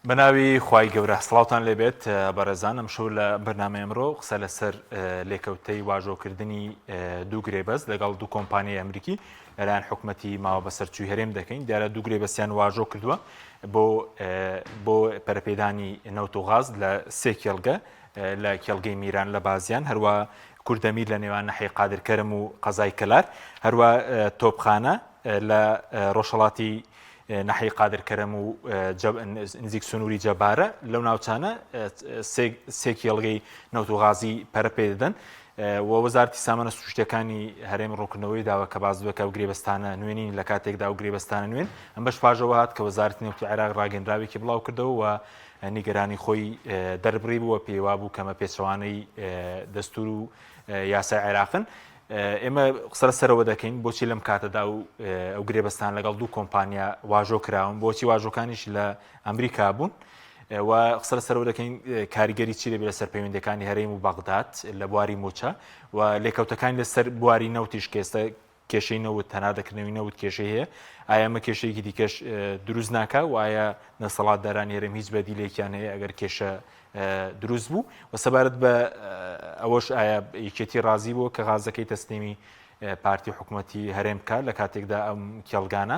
بەناوی خوای گەورە سڵاوتان لێبێت بەڕێزان ئەمشەو لە بەرنامە ئەمڕۆ قسە لەسەر لێکەوتەی واژۆکردنی دوو گرێبەست لەگەڵ دوو کۆمپانیای ئەمریکی لەلایەن حکوومەتی ماوە بەسەرچووی هەرێم دەکەین. دیارە دوو گرێبەستیان واژۆ کردووە بۆ پەرەپێدانی نەوت و غاز لە سێ کێڵگە لە کێڵگەی میران لە بازیان، هەروە کوردەمیر لە نێوان نەحی قادرکەرم و قەزای کەلار، هەروە تۆپخانە لە ڕۆژهەڵاتی نەحی قادرکەرم و نزیک سنووری جەبارە. لەو ناوچانە سێ کێڵگەی نەوت و غازی پەرەپێ دەدەن و وەزارەتی سامانە سروشتیەکانی هەرێم ڕوونکردنەوەی داوە کە باز بکە و گرێبەستانە نوێنین لە کاتێکدا و گرێبەستانە نوێن ئەم بەش پاژەوە هات کە وەزارەتی نەوتی عێراق ڕاگەندراوێکی بڵاو کردەوە و نیگەرانی خۆی دەربڕی بووە پێوا بوو کەمە پێچەوانەی دەستور و یاسای عێراقن. ئێمە قسە لەسەرەوە دەکەین بۆچی لەم کاتەدا و ئەو گرێبەستان لەگەڵ دوو کۆمپانیا واژۆ کراون، بۆچی واژۆکانیش لە ئەمریکا بوون و قسە لەسەرەوە دەکەین کاریگەری چی دەبێت لەسەر پەیوەندیەکانی هەرێم و بەغداد لە بواری موچە و لێکەوتەکانی لەسەر بواری نەوتیش کێستە کێشەی نەوت تەنادەکردنەوەی نەوت کێشەی هەیە. ئایا ئەمە کێشەیەکی دیکەش دروست ناکە و ئایا نەسەڵاتدارانی هەرێم هیچ بەدیلێکیان هەیە ئەگەر کێشە دروست بوو و سەبارەت بە ئەوەش ئایا یەکێتی ڕازی بووە کە غازەکەی تەسلیمی پارتی حکوومەتی هەرێم بکات لە کاتێکدا ئەم کێڵگانە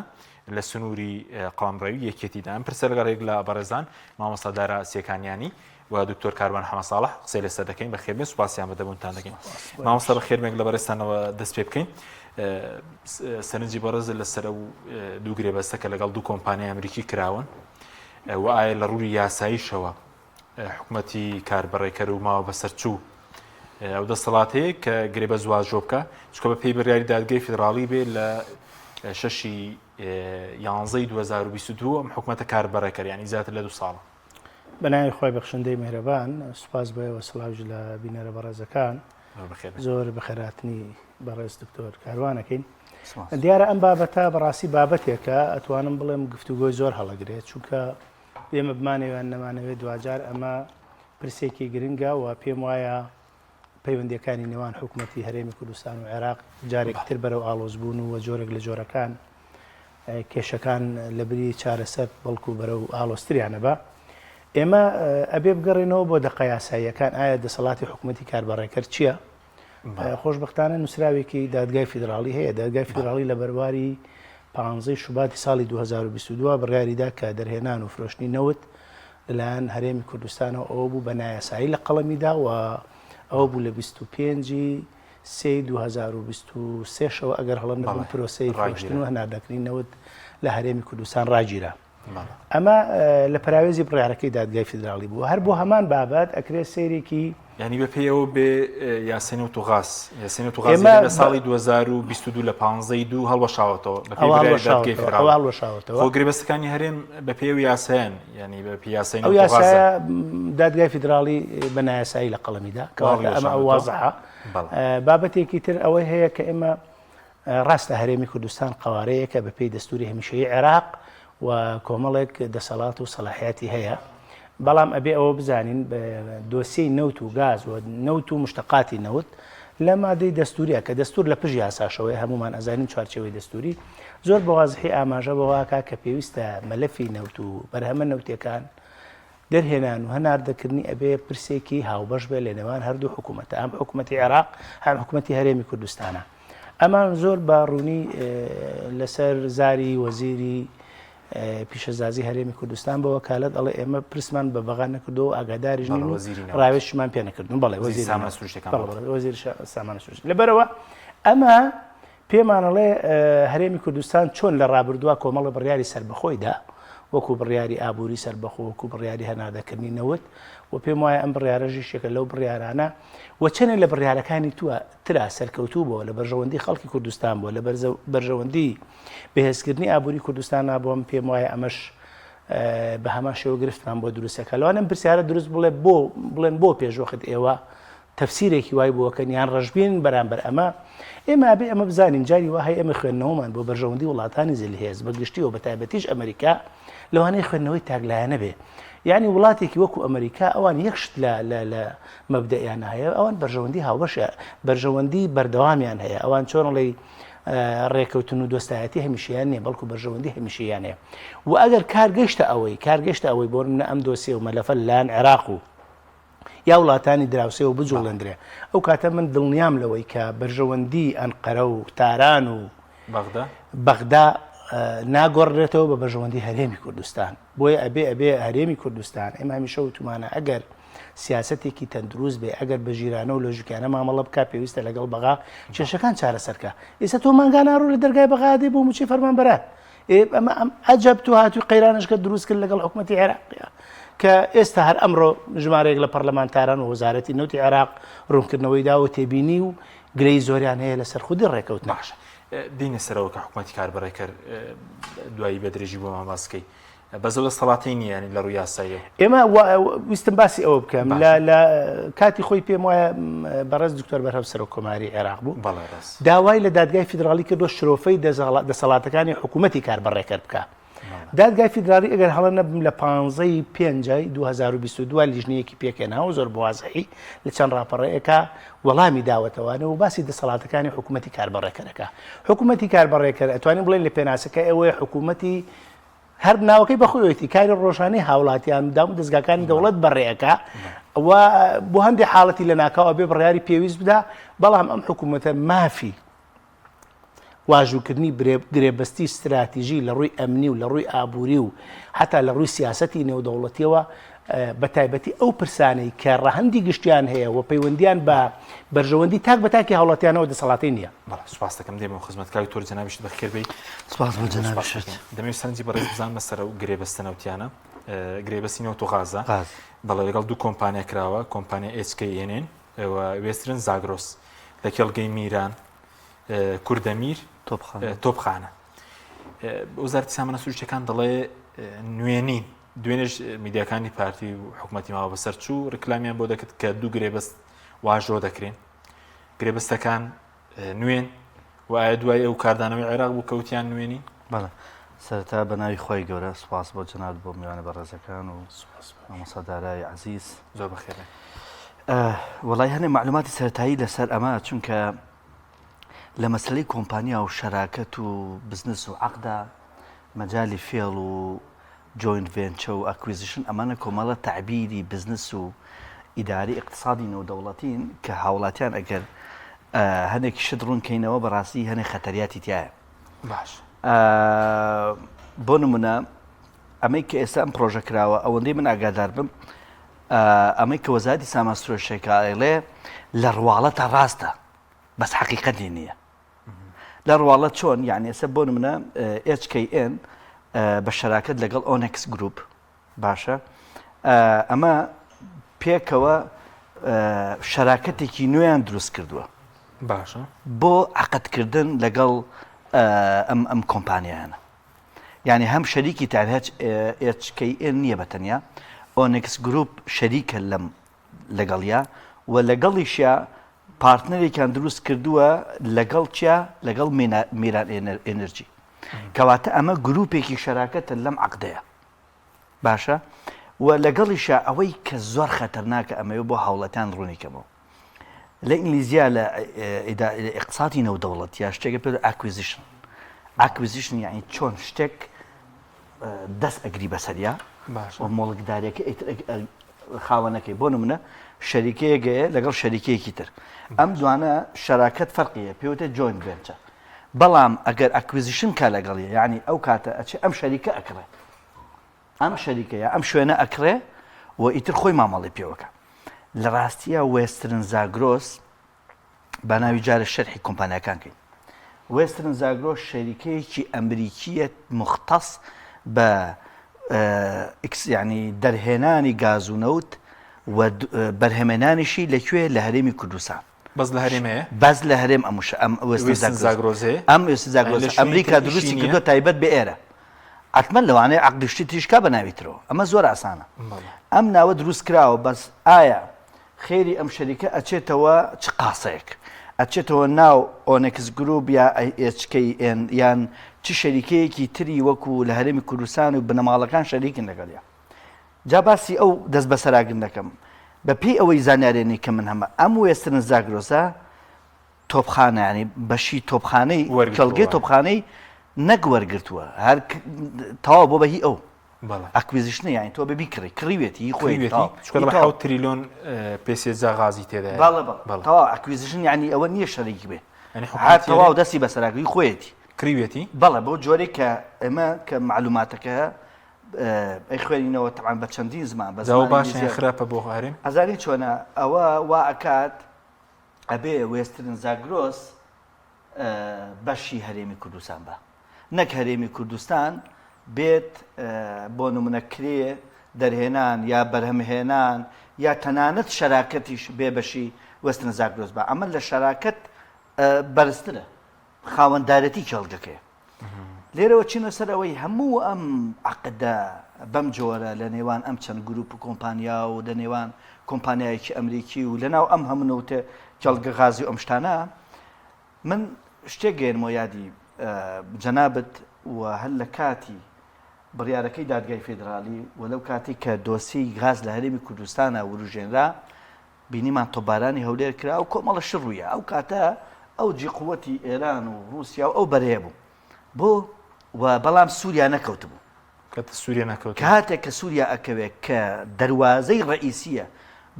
لە سنووری قەڵەمڕەوی یەکێتیدا. ئەم پرسە لەگەڕێک لە بەڕێزان مامۆستا دارا سێکانیانی و دکتۆر کاروان حەمە ساڵح قسەی لەسەر دەکەین. بەخێربێن، سوپاسیان بەدەبوونتان دەکەین. مامۆستا بەخێربێن لە بەڕێستانەوە دەست پێ بکەین. سەرنجی بەڕێز لەسەر ئەو دوو گرێبەستە کە لەگەڵ دوو کۆمپانیای ئەمریکی کراون و ئایا لە ڕووی یاساییشەوە حکوومەتی کاربڕێکەر و ماوە بەسەرچوو ئەو دەسەڵات هەیە کە گرێبەست واژۆ بکە، چکە بە پێی بڕیاری دادگای فیدراڵی بێ لە 6/11/2022 ئەم حکوومەتە کاربڕێکەر، یعنی زیاتر لە 2 ساڵە. بەناوی خۆی بەخشندەی میهرەبان، سوپاس بۆیەوە سڵاوش لە بینەرە بەڕێزەکان، زۆر بەخێراتنی بەڕێز دکتۆر کاروانەکەین. دیارە ئەم بابەتە بەڕاستی بابەتێکە ئەتوانم بڵێم گفتوگۆی زۆر هەڵەگرێت، چونکە ئێمە بمانەوێن نەمانەوێت دوجار ئەمە پرسێکی گرنگە و پێم وایە پەیوەندیەکانی نێوان حکوومەتی هەرێمی کوردستان و عێراق جارێکتر بەرەو ئاڵۆزبوون و جۆرێک لە جۆرەکان کێشەکان لە بری چارەسەر بەڵکو بەرەو ئاڵۆستریانە بە ئێمە ئەبێ بگەڕێنەوە بۆ دەقە یاساییەکان. ئایا دەسەڵاتی حکوومەتی کاربڕێکەر چییە؟ خۆشبەختانە نووسراوێکی دادگای فیدراڵی هەیە. دادگای فیدراڵی لە بەرباری 15 شوباتی ساڵی 2022 بڕیاریدا کە دەرهێنان و فرۆشتنی نەوت لەلایەن هەرێمی کوردستانەوە ئەوە بوو بە نایاسایی لە قەڵەمیدا و ئەوە بوو لە 25/3/2023 شەوە ئەگەر هەڵم نەبووم پرۆسەی فرۆشتن و هەناردەکردنی نەوت لە هەرێمی کوردستان ڕاگیرا. ئەمە لە پراوێزی بڕیارەکەی دادگای فیدراڵی بوو. هەر بۆ هەمان بابەت ئەکرێت سەیرێکی ینی بە پێیەوە بێ یاسین و توغاس لە ساڵی 2022 لە 15/2 هەڵوەشاوەتەوە خۆ گرێبەستەکانی هەرێم بە پێوی یاسایان، ینی بە پیاسەی ئەو یاسایە دادگای فیدراڵی بە نایاسایی لە قەڵەمیدا کەواتە ئەمە ئەو وازەحە. بابەتێکی تر ئەوەی هەیە کە ئێمە ڕاستە هەرێمی کوردستان قوارەیە کە بە پێی دەستوری هەمیشەیی عێراق و کۆمەڵێک دەسەڵات و سەلاحیەتی هەیە، بەڵام ئەبێ ئەوە بزانین دۆسیەی نەوت و گاز و نەوت و مشتقاتی نەوت لە مادەی دەستوریە کە دەستور لە پژ یاساشەوەی هەمومان ئەزانین چوارچێوەی دەستوری زۆر بە وازحی ئاماژە بەواکە کە پێویستە مەلەفی نەوت و بەرهەمە نەوتەکان دەرهێنان و هەناردەکردنی ئەبێ پرسێکی هاوبەش بێ لە نێوان هەردوو حکوومەتە، ئەم حکوومەتی عێراق هەم حکوومەتی هەرێمی کوردستانە. ئەمان زۆر باڕوونی لەسەر زاری وەزیری پیشەزازی هەرێمی کوردستان بە وەکالەت ئەڵێ ئێمە پرسمان بە بەغا نەکردەوە ئاگاداریش نین و ڕاوێژمان پێ نەکردن. بەڵێ وەزیر سامان سروشت لەبەرەوە ئەمە پێمانەڵێ هەرێمی کوردستان چۆن لە ڕابردووە کۆمەڵە بڕیاری سربەخۆیدا وەکو بڕیاری ئابووری سربەخۆ وەکو بڕیاری هەناردەکردنی نەوت و پێم وایە ئەم بڕیارەژی شێکە لەو بڕیارانە و چەنە لە بڕیارەکانی ترا سەرکەوتوو بۆ لە بەرژەوەندی خەڵکی کوردستان بۆ لە بەرژەوەندی بەهێزکردنی ئابووری کوردستان بۆم پێم وایە ئەمەش بە هەمان شێوە گرفتمان بۆ دروستەکە. لەوانم پرسیارە دروست بڵێن بۆ پێشوەخت ئێوە تەفسیرێکی وای بۆکەن یان ڕژبین بەرامبەر ئەمە ئێمە بێ ئەمە بزانین جاری وهەیە ئەمە خوێندنەوەمان بۆ بەرژەوەندی وڵاتانی جەلیهێز بەگشتیەوە بە تایبەتیش ئەمریکا لەوانەیە خوێندنەوەی تاگلایەنە بێ، یعنی وڵاتێکی وەکو ئەمریکا ئەوان یەکشت لە مەبدەیان هەیە، ئەوان بەرژەوەندی هاوبەشە بەرژەوەندی بەردەوامیان هەیە، ئەوان چۆنڵی ڕێکەوتن و دۆستایەتی هەمیشیان نیە بەڵکو بەرژەوەندی هەمیشیانەیە و ئەگەر کارگەشتە ئەوەی بۆ منە ئەم دۆسیە و مەلەفە لەلایەن عێراق و یا وڵاتانی دراوسێ و بجوڵێندرێ ئەو کاتە من دڵنیام لەوەی کە بەرژەوەندی ئەنقەرە و تاران و بەغدا ناگۆڕێتەوە بە بەرژەوەندی هەرێمی کوردستان بۆیە ئەبێ هەرێمی کوردستان ئێمە هەمیشە وتمانە ئەگەر سیاسەتێکی تەندروست بێ ئەگەر بە ژیرانە و لۆژیکانە مامەڵە بکە پێویستە لەگەڵ بەغا کێشەکان چارەسەرکە ئێستا تۆ مانگانارۆ لە دەرگای بەغا دێ بۆ موچی فەرمانبەران ئەمە ئەجەب تو هاتووی قەیرانشکە دروست کرد لەگەڵ حکوومەتی عێراقیە کە ئێستا هەر ئەمڕۆ ژمارەیەک لە پەرلەمانتاران و وەزارەتی نەوتی عێراق ڕوونکردنەوەی داوە تێبینی و گرەی زۆریان هەیە لەسەر خودی ڕێکەوتن باشە دینە سەرەوە کە حکوومەتی کاربڕێ کرد دوایی بەدرێژی بۆ ماماسکەی بەزە دەسەڵاتی نیە لە ڕووی یاساییە ئێمە ویستم باسی ئەوە بکەم لە کاتی خۆی پێم وایە بەڕێز دکتۆر بەرهەم سەرۆک کۆماری عێراق بوو داوای لە دادگای فیدراڵی کردۆ شرۆفەی دەسەڵاتەکانی حکوومەتی کاربڕێکرد بکە دادگای فیدراڵی ئەگەر هەڵە نەبم لە 15 پێنجای 2022 لیژنەیەکی پێکێناوە زۆر بوازەحی لە چەند ڕاپەڕەیەکە وەڵامی داوەتەوانە و باسی دەسەڵاتەکانی حکوومەتی کاربڕێکەکە حکوومەتی کاربڕێکەکە ئەتوانین بڵێن لە پێناسەکە ئەوەیە حکوومەتی هەر ناوەکەی بەخۆیەتی کاری ڕۆژانەی هاوڵاتیان دام دەستگاکانی دەوڵەت بەڕێەکە بۆ هەندێک حاڵەتی لە ناکاوە بێ بڕیاری پێویست بدا بەڵام ئەم حکوومەتە مافی واژووکردنی گرێبەستی استراتیژی لە ڕووی ئەمنی و لە ڕووی ئابووری و حتا لە ڕووی سیاسەتی نێودەوڵەتیەوە بە تایبەتی ئەو پرسانەی کە ڕەهەندی گشتیان هەیە و پەیوەندیان بە بەرژەوەندی تاک بە تاکی هاوڵاتیانەوە دەسەڵاتی نییە. سوپاس دەکەم دێمە خزمەتکاری تۆر جەنابیشت بەخێربەی سوپاس بۆ جەنابیشت دەمەوێت سەرنجی بەڕێز بزانمە سەر و گرێبەستنەوتیانە گرێبەستینەوە غازە بەڵێ لەگەڵ دوو کۆمپانیا کراوە کۆمپانیا HKNN وێسترن زاگرۆس لە کێڵگەی میران کوردەمیر تۆپخانە وەزارەتی سامانە سروشتیەکان دەڵێ نوێنین دوێنێش میدیاکانی پارتی و حکوومەتی ماوە بەسەر چوو ڕکلامیان بۆ دەکرد کە دوو گرێبەست واژۆ دەکرێن گرێبەستەکان نوێن و ئایا دوای ئەو کاردانەوەی عێراق بوو کەوتیان نوێنی بەڵێ سەرەتا بە ناوی خۆی گەورە سوپاس بۆ جەناب بۆ میوانە بەڕێزەکان و مامۆستادارای عەزیز زۆر بەخێر وەڵای هەنێ معلوماتی سەرەتایی لەسەر ئەمە چونکە لە مەسلەی کۆمپانیا و شەراکەت و بزنس و عەقدا مەجالی فێڵ و جوینت ڤێنچە و ئەکویزیشن ئەمانە کۆمەڵە تعبیری بزنس و ئیداری اقتصادی نێودەوڵەتین کە هاوڵاتیان ئەگەر هەنێکی شت ڕوونکەینەوە بەڕاستی هەنێک خەتەریاتی تایە باش بۆ نمونە ئەمەی کە ئێستا ئەم پرۆژە کراوە ئەوەندەی من ئاگادار بم ئەمەی کە وەزارەتی سامانسروشتێکە ئەڵێ لە ڕواڵەتە ڕاستە بەس حەقیقەتی نییە لە ڕواڵەت چۆن یعنی ئێستا بۆ نمونە HKN بە شەراکەت لەگەڵ ئۆنێکس گروپ باشە ئەمە پێکەوە شەراکەتێکی نوێیان دروست کردووە باشە بۆ عەقدکردن لەگەڵ ئەم کۆمپانیایانە یعنی هەم شەریکی تاهج HKN نییە بەتەنیا ئۆنێکس گروپ شەریکە لەگەڵیا و لەگەڵیشیا پارتنەرێکیان دروست کردووە لەگەڵ چیا لەگەڵ میران ئێنەرجی کەواتە ئەمە گروپێکی شەراکەتە لەم عەقدەیە باشە و لەگەڵیشە ئەوەی کە زۆر خەتەرناکە ئەمەوە بۆ هاوڵەتیان ڕوونیکەمەوە لە ئینگلیزیە لە اقتصادی نێودەوڵەتیە شتێکە پێ ئاکویزیشن یعنی چۆن شتێک دەست ئەگری بەسەریا و مۆڵکدارێکە خاوەنەکەی بۆ نمونە شەریکەیەکەیە لەگەڵ شەریکەیەکی تر ئەم دوانە شەراکەت فەرقیە پێوتە جوینت ڤێنچە بەڵام ئەگەر ئەکویزیشن کا لەگەڵیە یعنی ئەو کاتە ئەچێ ئەم شەریکە ئەکڕێ ئەم شەریکەیە ئەم شوێنە ئەکڕێ و ئیتر خۆی مامەڵی پێوەکە لە ڕاستیە وێسترن زاگرۆس بە ناوی جارە شەرحی کۆمپانیەکان کەین وێسترن زاگرۆس شەریکەیەکی ئەمریکیە مختص بە یعنی دەرهێنانی گاز و نەوت و بەرهەمێنانیشی لەکوێ لە هەرێمی کوردستان بەس لە هەرێمەیە بەس لە هەرێم ئەم زاگرۆزێ ئەم زاگرۆز ئەمریکا دروستی کردو تایبەت بە ئێرە حتمما لەوانەیە عەقدشتی تریشکا بەناویترەوە ئەمە زۆر ئاسانە ئەم ناوە دروست کراوە بەس ئایا خێری ئەم شەریکە ئەچێتەوە چ قاسەیەک ئەچێتەوە ناو ئۆنێکس گروپ یا HKN یان چ شەریکەیەکی تری وەکو لە هەرێمی کوردستان و بنەماڵەکان شەریکن لەگەڵیا جا باسی ئەو دەست بەسەراگرن دەکەم بە پێی ئەوەی زانیارێنی کە من هەمە ئەم وێسترن زاگرۆسە تۆپخانە ینی بەشی تۆپخانەی کەڵگەی تۆپخانەی نەگوەرگرتووە هەر تەواو بۆ بەهی ئەو ئەکویزیشنە یانی تۆ بەبی کڕیوێتی خۆی 7 تریلیۆن پێسێجا غازی تێدا تەواو ئەکویزیشن ینی ئەوە نییە شەریک بێ هەر تەواو دەستی بەسەراگری خۆیەتی کڕیوێتی بەڵێ بۆ جۆرێک کە ئێمە کە معلوماتەکە ئەی خوێنینەوە تەمان بە چەندین زمان بە باشیان خراپە بۆ هەرێم ئەزانی چۆنە ئەوە وا ئەکات ئەبێ وێسترن زاگرۆس بەشی هەرێمی کوردستان بە نەک هەرێمی کوردستان بێت بۆ نمونەکرێ دەرهێنان یا بەرهەمهێنان یا تەنانەت شەراکەتیش بێ بەشی وێسترن زاگرۆس بە ئەمە لە شەراکەت بەرزترە خاوەندارەتی کێڵگەکەیە لێرەوە چینە سەر ئەوەی هەموو ئەم عقدە بەم جۆرە لە نێوان ئەم چەند گروپ و کۆمپانیا و لە نێوان کۆمپانیایەکی ئەمریکی و لەناو ئەم هەمونەوتە کێڵگە غازی و ئەم شتانە من شتێک گەێنمەوە یادی جەنابەت و هەر لە کاتی بڕیارەکەی دادگای فێدرالی وەلەو کاتی کە دۆسی غاز لە هەرێمی کوردستانە وروژێنرا بینیمان تۆبارانی هەولێر کرا و کۆمەڵە شڕ ڕوویە ئەو کاتە ئەو جیقوەتی ئێران و رووسیا و ئەو بەرەیە بوو بۆ و بەڵام سووریا نەکەوت بوو سووریا نەکەوت کاتێک کە سووریا ئەکەوێت کە دەواازەی ڕئیسیە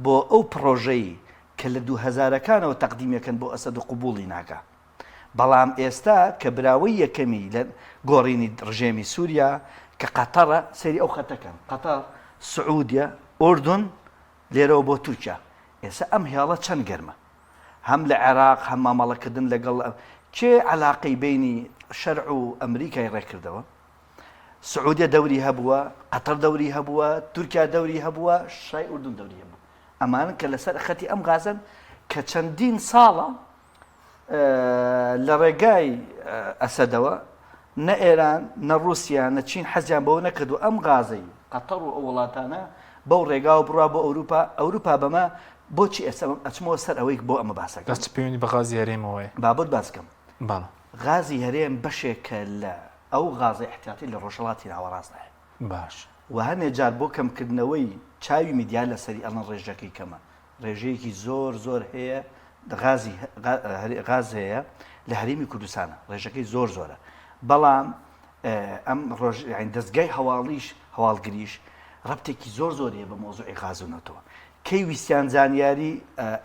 بۆ ئەو پرۆژەی کە لە 2000ەکانەوە تەقدیمەکەن بۆ ئەسەد و قوبوڵی ناکە بەڵام ئێستا کە براوەی یەکەمی لە گۆڕینی ڕژێمی سووریا کە قەتەرە سەری ئەو خەتەکەن قەتەر سعودیا ئوردون لێرەوە بۆ تورکیا ئێستا ئەم هێڵە چەند گەرمە هەم لە عێراق هەم مامەڵەکردن لەگەڵ کێ علاقەی بینی شەرع و ئەمریکای ڕێکردەوە سعودیا دەوری هەبووە قەتەر دەوری هەبووە تورکیا دەوری هەبووە شای ئوردون دەوری هەبوو ئەمان کە لەسەر خەتی ئەم غازن کە چەندین ساڵە لە ڕێگای ئەسەدەوە نە ئێران نە رووسیا نە چین حەزیان بەوە نەکردو ئەم غازەی قەتەر و ئەو وڵاتانە بەو ڕێگا و بڕوا بۆ ئەوروپا بەمە بۆچی ئێستا ئەچمەوە سەر ئەوەی بۆ ئەمە باسەکە دەست پەیوەندی بە غازی هەرێمەوەی بابەت باسکەم باڵە غازی هەرێم بەشێکە لە ئەو غازی احتیاطی لە ڕۆژهەڵاتی ناوەڕاستە باش و هەنێ جار بۆ کەمکردنەوەی چاوی میدیا لەسەری ئەڵەن ڕێژەکەی کەمە ڕێژەیەکی زۆر هەیە غاز هەیە لە هەرێمی کوردستانە ڕێژەکەی زۆرە بەڵام ئەم دەستگای هەواڵگریش ڕەبتێکی زۆریە بە مۆزوعی غازونەتەوە کەی ویسیان زانیاری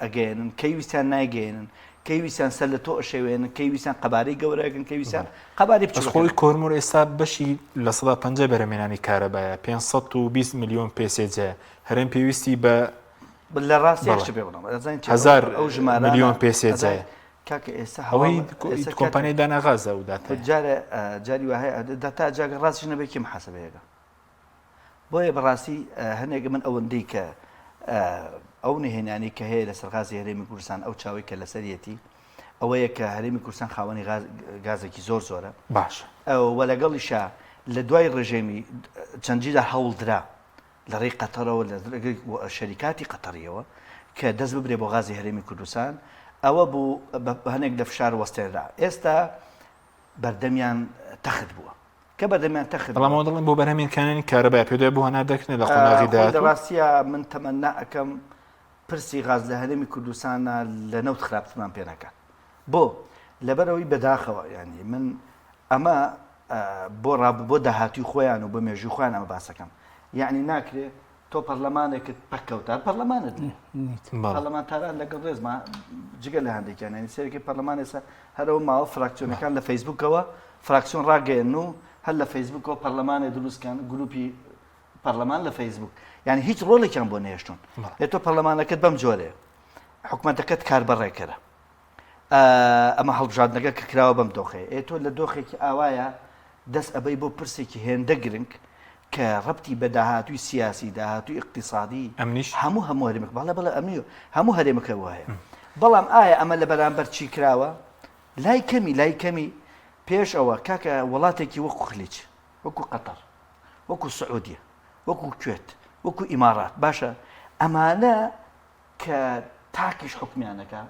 ئەگەێنن کەی ویسیان نایگەێنن کەی ویسیان سەر لە تۆ ئەشێوێنن کەی ویسیان قەبارەی گەورەکەن کەی ویسیان قەباری بچ خۆی کۆرمور ئێستا بەشی لە 150 بەرەمێنانی کارەبایە 520 میلیۆن پێسێجە هەرێم پێویستی بە لە ڕاستیش پێ هزار میلیۆن پێسێجە کاکە ئێستا ئەوەی کۆمپانیای داناغازە و جاری وهەیە دەتا جاگە ڕاستی نەبێکی محاسبەیەەکە بۆیە بەڕاستی هەنێک من ئەوەندەی کە ئەو نهێنانی کە هەیە لە سەرغازی هەرێمی کوردستان ئەو چاوی کە لەسەرەتی ئەوەیە کە هەرێمی کوردستان خاوەنی گازێکی زۆرە باش وە لەگەڵیشا لە دوای ڕژێمی چەندجیدا هەوڵدرا لە ڕێی قەتەرەوە لە شەریکاتی قەتەریەوە کە دەست ببرێ بۆ غازی هەرێمی کوردستان ئەوە بوو هەنێک لە فشار وەستێنرا ئێستا بەردەمیان تەخت بووە کە بەردەمیان تەخت بەڵام دەڵێن بۆ بەرهەمێنکانانی کارەبای پێدای بۆ هەنا دەکرێت لە قۆناغیدا ڕاستیە من تەمەنا ئەەکەم پرسی غاز لە هەرێمی کوردستانە لە نەوت خراپتمان پێ نەکات بۆ لەبەرەوەی بەداخەوە ینی من ئەمە بۆ داهاتی خۆیان و بۆ مێژوی خۆیان ئەمە باسەکەم یعنی ناکرێت تۆ پەرلەمانێکت پەککەوتار پەرلەمانت پەرلەمانتاران لەگەڵ ڕێزمە جگە لە هەندێکیان ینی سێرەکی پەرلەمان ئێستا هەرەوە ماوە فراکسیۆنەکان لە فەیسبوکەوە فراکسیۆن ڕاگەێن و هەر لە فەیسبوکەوە پەرلەمانێ دروستکان گروپی پەرلەمان لە فەیسبوک یعنی هیچ ڕۆڵێکیان بۆ نێشتون تۆ پەرلەمانەکەت بەم جۆرێ حکوومەتەکەت کاربەڕێکەرە ئەمە هەڵبژاردنەکە کە کراوە بەم دۆخەیە تۆ لە دۆخێکی ئاوایە دەست ئەبەی بۆ پرسێکی هێندە گرنگ کە ڕەبتی بە داهاتووی سیاسی داهاتووی اقتصادی ئەمنیش هەموو هەرێمەک بەڵێ ئەمنی هەموو هەرێمەکە وایە بەڵام ئایا ئەمە لە بەرامبەر چی کراوە لای کەمی پێش ئەوە کاکە وڵاتێکی وەکو خلیج وەکو قەتەر وەکو سعودیە وەکو کوێت وەکو ئیمارات باشە ئەمانە کە تاکیش حکمیانەکە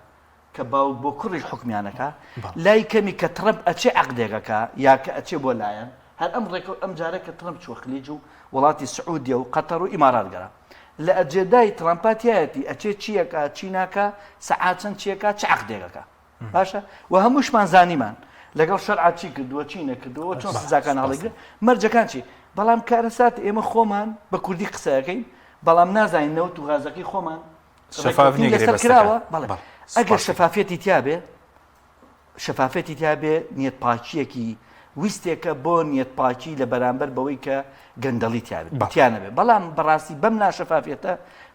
کە باوک بۆ کوڕیش حکمیانەکە لای کەمی کە ترەمپ ئەچێ عەقدێکەکە یا کە ئەچێ بۆ لایەن هەر ئەم ڕێکەوت ئەم جارە کە ترەمپ چوە خلیج و وڵاتی سعودیە و قەتەر و ئیمارات گەڕا لە ئەجێدای ترەمپاتیایەتی ئەچێ چیەکە چیناکە سەعات چەند چیەکە چ عەقدێکەکە باشە و هەمووشمان زانیمان لەگەڵ شەرعات چی کردووە چی نەکردووە چۆن سزاکان هەڵەگرێ مەرجەکان چی بەڵام کارەسات ئێمە خۆمان بە کوردی قسەکەین بەڵام نازانین نەوت و غازەکەی خۆمان لەسەر کراوە ئەگەر شەفافەتی تیابێ نیەت پاچیەکی ویستێکە بۆ نیەت پاچی لە بەرامبەر بەوەی کە گەندەڵی تیانەبێ بەڵام بەڕاستی بەم ناشەفافێتە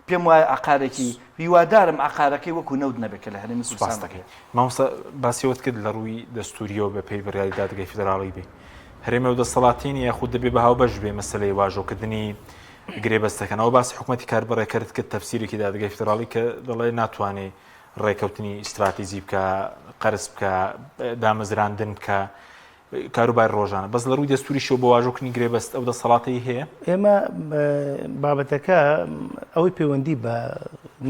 پێم وایە عقارێکی هیوادارم عقارەکەی وەکو نەوت نەبێت کە لە هەرێمی کوردستانەکەی مامۆستا باسیەوەت کرد لە ڕووی دەستوریەوە بە پێی بڕیاری دادگای فیدراڵی بێ هەرێمە و دەسەڵاتینی یاخود دەبێ بە هاوبەش بێ مەسەلەی واژۆکردنی گرێبەستەکەنەوە باسی حکوومەتی کاربڕێکرد کرد تەفسیرێکی دادگای فیدراڵی کە دەڵێ ناتوانێت ڕێکەوتنی ئیستراتیژی بکە قەرز بکە دامەزراندن بکە کاروبار ڕۆژانە بەس لە ڕووی دەستوریشەوە بۆ واژۆکردنی گرێبەست ئەو دەسەڵاتەی هەیە ئێمە بابەتەکە ئەوەی پەیوەندی بە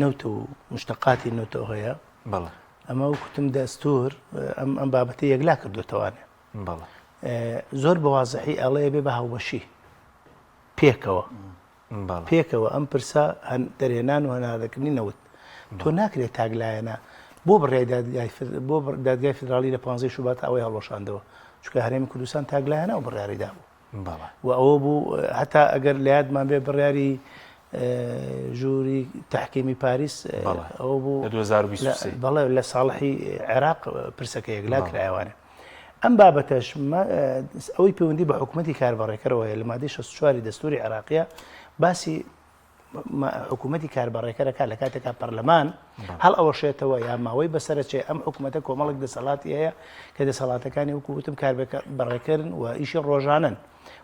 نەوت و مشتەقاتی نەوتەوە هەیە بەڵێ ئەمە وەکوتم دەستور ئەم بابەتە یەکلا کردوتەوانێ بەڵێ زۆر بەوازەحی ئەڵەیە بێ بە هاوبەشی پێکەوە ئەم پرسە دەرهێنان و هەناردەکردنی نەوت تۆ ناکرێت تاگلایەنە بۆ بڕێ دادگای فیدراڵی لە 15 شوبات ئەوەی هەڵۆشاندەوە چونکە هەرێمی کوردستان تاگلایەنە و بڕیاریدا بوو و ئەوە بوو هەتا ئەگەر لە یادمان بێ بڕیاری ژووری تحکیمی پاریس ئەوە بوو بەڵێ لە ساڵحی عێراق پرسەکە یەکلا کرایوانێ ئەم بابەتەش ئەوەی پەیوەندی بە حکوومەتی کاربڕێکەرەوەیە لە مادەی 64 دەستوری عێراقیە باسی حکوومەتی کاربڕێکەرەکە لە کاتێکا پەرلەمان هەڵ ئەوەشێتەوە یا ماوەی بەسەرچێ ئەم حکوومەتە کۆمەڵک دەسەڵاتی هەیە کە دەسەڵاتەکانی وەکوتم کاربڕێکردن و ئیشی ڕۆژانن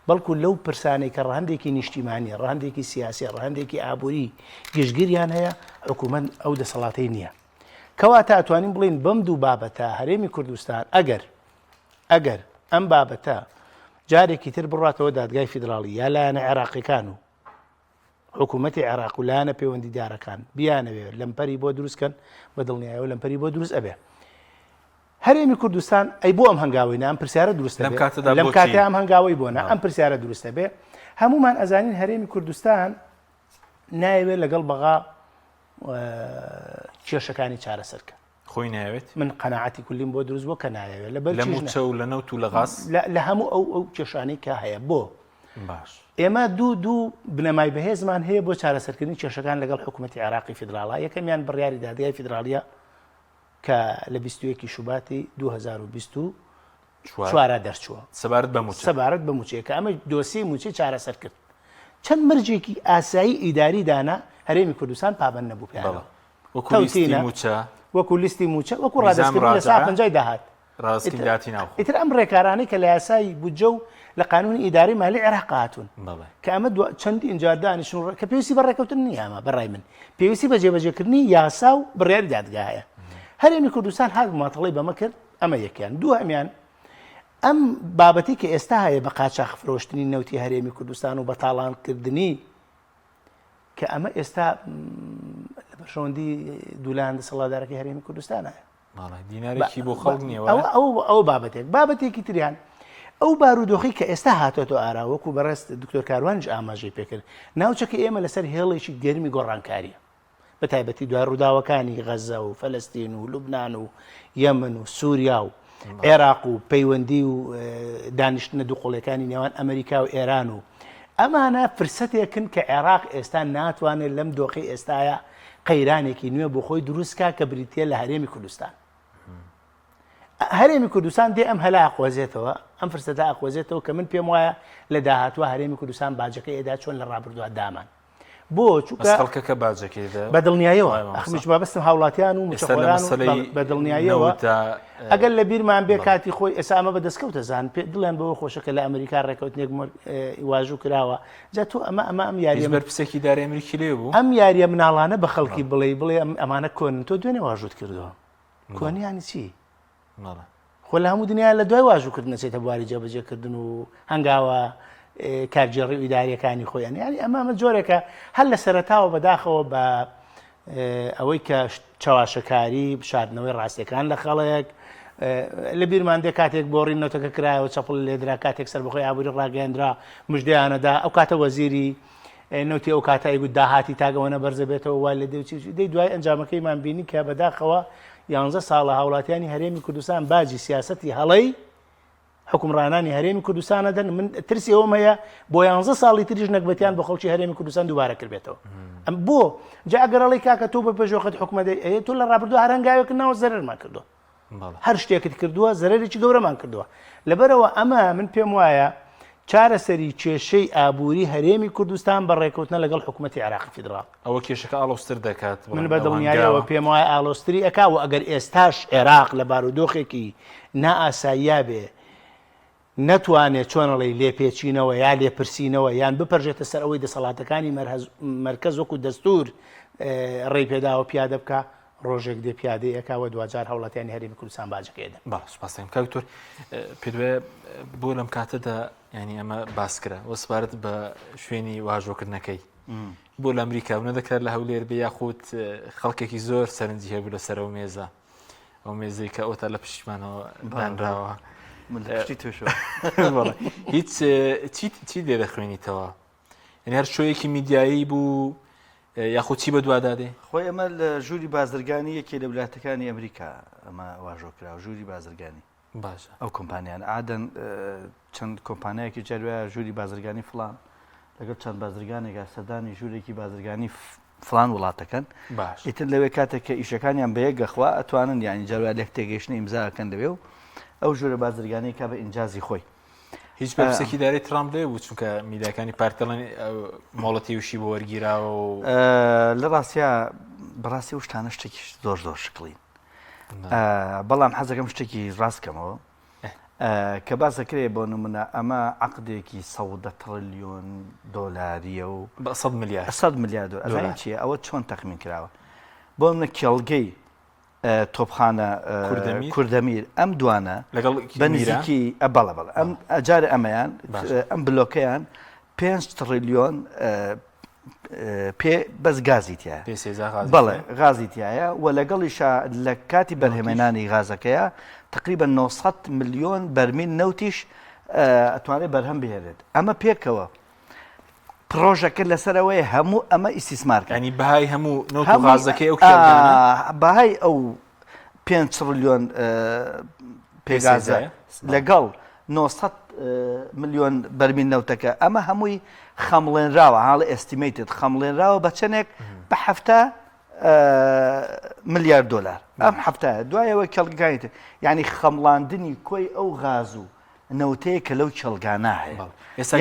بەڵکو لەو پرسانەی کە ڕەهەندێکی نیشتیمانی ڕەهەندێکی سیاسی ڕەهەندێکی ئابووری گشتگیریان هەیە حکوومەت ئەو دەسەڵاتەی نییە کەواتە ئەتوانین بڵین بەم دوو بابەتە هەرێمی کوردستان ئەگەر ئەم بابەتە جارێکی تر بڕاتەوە دادگای فیدراڵی یا لایەنە عێراقیەکان و حکوومەتی عێراق و لایەنە پەیوەندیدارەکان بیانەوێت لەمپەری بۆ دروستکەن بە دڵنیایەوە لەمپەری بۆ دروست ئەبێ هەرێمی کوردستان ئەی بۆ ئەم هەنگاوی ئەم پرسیارە دروستە لەم کاتە ئەم هەنگاوی بۆ ئەم پرسیارە دروستە بێ هەمومان ئەزانین هەرێمی کوردستان نایەوێت لەگەڵ بەغا کێشەکانی چارەسەرکە خۆی ناوێت من قەناعەتی کولیم بۆ دروست بۆ کە نایەوێت لە موچە و لە نەوت و لە غاز لە هەموو ئەو کێشانەی کە هەیە بۆ باش ئێمە دوو بنەمای بەهێزمان هەیە بۆ چارەسەرکردنی کێشەکان لەگەڵ حکوومەتی عێراقی فیدراڵە یەکەمیان بڕیاری دادگای فیدراڵیە کە لە 21 شوباتی 2024 دەرچووە سەبارەت بە موچەیە کە ئەمە دۆسیی موچەی چارەسەر کرد چەند مەرجێکی ئاسایی ئیداری دانا هەرێمی کوردستان پابەند نەبوو پیاوە وەکو لیستی موچە وەکو ڕادستکردنی لە سا 50 داهات ئیتر ئەم ڕێکارانەی کە لە یاسای بودجە و لە قانونی ئیداری مالی عێراق هاتوون کە ئەمە چەندی ئینجا دانیشتون کە پێویستی بە ڕێکەوتن نییە ئەمە بەڕای من پێویستی بە جێبەجێکردنی یاسا و بڕیاری دادگایە هەرێمی کوردستان هات ماتەڵی بەمە کرد ئەمە یەکیان دوو هەمیان ئەم بابەتی کە ئێستا هەیە بە قاچاق فرۆشتنی نەوتی هەرێمی کوردستان و بەتاڵانکردنی کە ئەمە ئێستا لە بەرژەوەندی دوولان دەسەڵاتدارەکەی هەرێمی کوردستانە دینارێکی بۆ خەڵک نییە ئەو بابەتێکی تریان ئەو بارودۆخی کە ئێستا هاتۆتۆ ئاراوەکو بەڕست دکتۆر کاروانش ئاماژەی پێکرد ناوچەکە ئێمە لەسەر هێڵێکی گەرمی گۆڕانکاریە بە تایبەتی دوای ڕووداوەکانی غەزە و فەلەستین و لوبنان و یەمن و سووریا و عێراق و پەیوەندی و دانیشتنە دووقۆڵەکانی نێوان ئەمریکا و ئێران و ئەمانە فرسەتێکن کە عێراق ئێستا ناتوانێت لەم دۆخی ئێستاە قەیرانێکی نوێ بۆ خۆی دروستکە کە بریتە لە هەرێمی کوردستان هەرێمی کوردستان دێ ئەم هەلا ئاخوازێتەوە ئەم فرسەتە ئاخوازێتەوە کە من پێم وایە لە داهاتوە هەرێمی کوردستان باجەکە ئێدا چۆن لە ڕابردووە دامان بۆ چووکە باجەکەیدا بە دڵنیاییەوە ئەخمیش بابستم هاوڵاتیان و مشەخۆران بە دڵنیاییەوە ئەگەر لە بیرمان بێ کاتی خۆی ئێستا ئەمە بەدەستکەوتە زان پێ دڵیان بەوە خۆشەکە لە ئەمریکا ڕێکەوتنێک واژوو کراوە جا تۆ ئەم یاریە بەرپرسێکی داری ئەمریکی لێ بوو ئەم یاریە مناڵانە بە خەڵکی بڵێ ئەمانە کۆنن تۆ دوێنێ واژوت کردەوە کۆنیانی چی خۆ لە هەموو دنیا لە دوای واژووکردن نەچێتە بواری جێبەجێکردن و هەنگاوە کارجێڕی و ئیداریەکانی خۆیان یانی ئەمە جۆرێکە هەر لە سەرەتاوە بەداخەوە بە ئەوەی کە چاواشەکاری شاردنەوەی ڕاستیەکان لە خەڵک لە بیرمان دێ کاتێک بۆ ڕینەوتەکە کرایەوە چەپڵ لێدرا کاتێک سەر بەخۆی ئابووری ڕاگەیاندرا مژدەیانەدا ئەو کاتە وەزیری نەوتی ئەو کاتایی گوت داهاتی تاگەوەنە بەرزە بێتەوە وای لە دەی دوای ئەنجامەکەیمان بینی کە بەداخەوە 11 ساڵە هاوڵاتیانی هەرێمی کوردستان باجی سیاسەتی هەڵەی حکومڕانانی هەرێمی کوردستانە دەن من ترسی ئەوم هەیە بۆ 11 ساڵی تریش نەکبەتیان بە خەڵکی هەرێمی کوردستان دووبارە کردبێتەوە ئەم بۆ جا ئەگەڕەڵی کاکە تۆ بە پێشۆخەت حکومەتی تۆ لە ڕابردوو هەرەنگاوێکردنەوە زەرمان کردووە هەر شتێکت کردووە زەرێکی گەورەمان کردووە لەبەرەوە ئەمە من پێم وایە چارەسەری کێشەی ئابووری هەرێمی کوردستان بە ڕێکەوتنە لەگەڵ حکوومەتی عێراقی فیدراڵ ئەوە کێشەکە ئالۆستر دەکات من بە دڵنیاییەوە پێم وایە ئالۆستری ئەکا و ئەگەر ئێستاش عێراق لە بارودۆخێکی نائاساییە بێ نەتوانێت چۆنەڵی لێپێچینەوە یا لێپرسینەوە یان بپەرژێتە سەر ئەوەی دەسەڵاتەکانی مەرکەز وەکو دەستور ڕێی پێداوە پیادە بکە ڕۆژێک دێ پیادەی ئەکاوە دوجار هەوڵاتیانی هەرێمی کوردستان باجەکەیدەن سپاسم کاکتۆر پێدوێ بۆ لەم کاتەدا ینی ئەمە باسکرا وەسپارت بە شوێنی واژۆکردنەکەی بۆ لە ئەمریکا و نەدەکرێت لە هەولێر بێ یاخود خەڵکێکی زۆر سەرنجی هەبوو لە سەر ئەو مێزە ئەو مێزەی کە ئەوتە لە پشتمانەوە دانراوە هیچ چی لێ دەخوێنیتەوە یعنی هەر شوەیەکی میدیایی بوو یاخود چی بە دووادادێ خۆی ئەمە لە ژووری بازرگانی یەکێ لە وڵاتەکانی ئەمریکا ئەمە واژۆکرا و ژووری بازرگانی باشە ئەو کۆمپانیان ئادەن چەند کۆمپانیایەکی جەروایە ژووری بازرگانی فلان لەگەڵ چەند بازرگانێکا سەردانی ژوورێکی بازرگانی فلان وڵاتەکەن باش ئیتر لەوێ کاتێک کە ئیشەکانیان بەیەک گەخوا ئەتوانن یانی جەروای لێک تێگەیشتنی ئیمزاکەن دەبێ و ئەو ژوورە بازرگانی کا بە ئینجازی خۆی هیچ بەپسێکی داری ترامپ لێ بوو چونکە میدیاکانی پارتەڵەن مۆڵەتی وشی بۆ وەرگیراوە و لە ڕاستیا بەڕاستی و شتانە شتێکی زۆر زۆر شکڵین بەڵام حەزەکەم شتێکی ڕاستکەمەوە کە باس دەکرێت بۆ نمونە ئەمە عەقدێکی 100 تریلیۆن دۆلاریە و 100 میلیارد 100 میلیارد دۆلار چییە ئەوە چۆن تەخمین کراوە بۆ منە کێڵگەی تۆپخانە کوردەمیر ئەم دوانە بە نزیکی بەڵە ئەم ئەجارە ئەمەیان ئەم بلۆکەیان 5 تریلیۆن پێ بەس گازی تایە بەڵێ غازی تایە و لەگەڵیشا لە کاتی بەرهێمێنانی غازەکەیە تقریبا 900 ملیۆن بەرمیل نەوتیش ئەتوانێت بەرهەم بهێنێت ئەمە پێکەوە پرۆژەکە لەسەرەوەی هەموو ئەمە ئیسیسمارکە ینی بەهای هەموو نەوت و غازەکەی ئەو بەهای ئەو 5 تریلیۆن پێگازە لەگەڵ 900 ملیۆن بەرمیل نەوتەکە ئەمە هەمووی خەمڵێنراوە حاڵە ئێستیمیتت خەمڵێنراوە بە چەندێک بە 70 ملیارد دلار ئەم هەفتایە دوایەوە کەڵگانیتە یعنی خەمڵاندنی کۆی ئەو غاز و نەوتەیە کە لەو کێڵگانە هەیە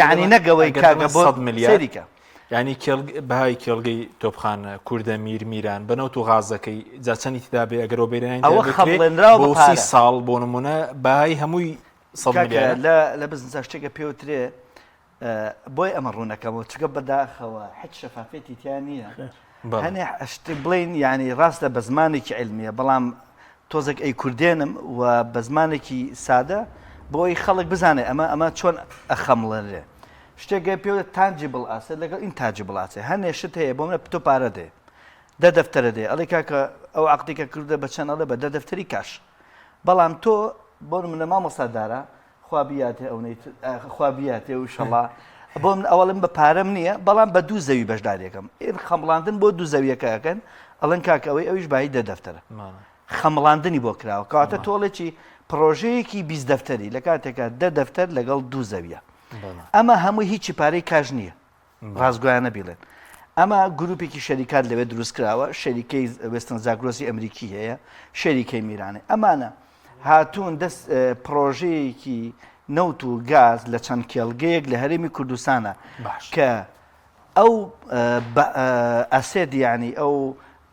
یعنی نەگەوەی کاگە بۆ سەریکە ینی بەهای کێڵگەی تۆپخانە کوردەمیر میران بەنەوت و غازەکەی جا چەندی تدا بێ ئەگەرەوە بێرێنین ئەوە خەمڵێنراوە بۆ 30 ساڵ بۆ نمونە بەهای هەمووی 100 میلیارد لە بزنسا شتێکە پێوترێ بۆی ئەمە ڕوونەکەمەوە چکە بەداخەوە هیچ شەفافێتی تیان نییە هەنێ شتی بڵین ینی ڕاستە بە زمانێکی علمیە بەڵام تۆزێک ئەی کوردێنم و بە زمانێکی سادە بۆی خەڵک بزانێ ئەمە چۆن ئەخەمڵێنرێ شتێکگە پێوە تانجیبڵ ئاسێ لەگەڵ ئین تاجیبڵ ئاسێ هەنێ شت هەیە بۆ منە تۆ پارە دێ دەفتەرە دێ ئەڵێ کاکە ئەو عەقدێکە کردە بە چەند ئەڵێ بە دەفتەری کاش بەڵام تۆ بۆ منە مامۆستادارە خوابیاتێ ئەوەی خوابیاتێ و شەڵا بۆ من ئەوڵم بە پارەم نییە بەڵام بە دوو زەوی بەشدارێکم ئێن خەمڵاندن بۆ دوو زەویەکەکەن ئەڵەن کاکەوەی ئەویش بای دەفتەرە خەمڵاندنی بۆ کراوە کەواتە تۆڵێکی پرۆژەیەکی 20 دەفتەری لە کاتێکە دەفتەر لەگەڵ دوو زەویە ئەمە هەمووی هیچی پارەی کاژ نییە ڕازگویانە بیڵێن ئەمە گروپێکی شەریکات لەوێ دروست کراوە شەریکەی وێستن زاگرۆسی ئەمریکی هەیە شەریکەی میرانێ ئەمانە هاتوون دەست پرۆژەیەکی نەوت و گاز لە چەند کێڵگەیەک لە هەرێمی کوردستانە کە ئەو ئەسێد یعنی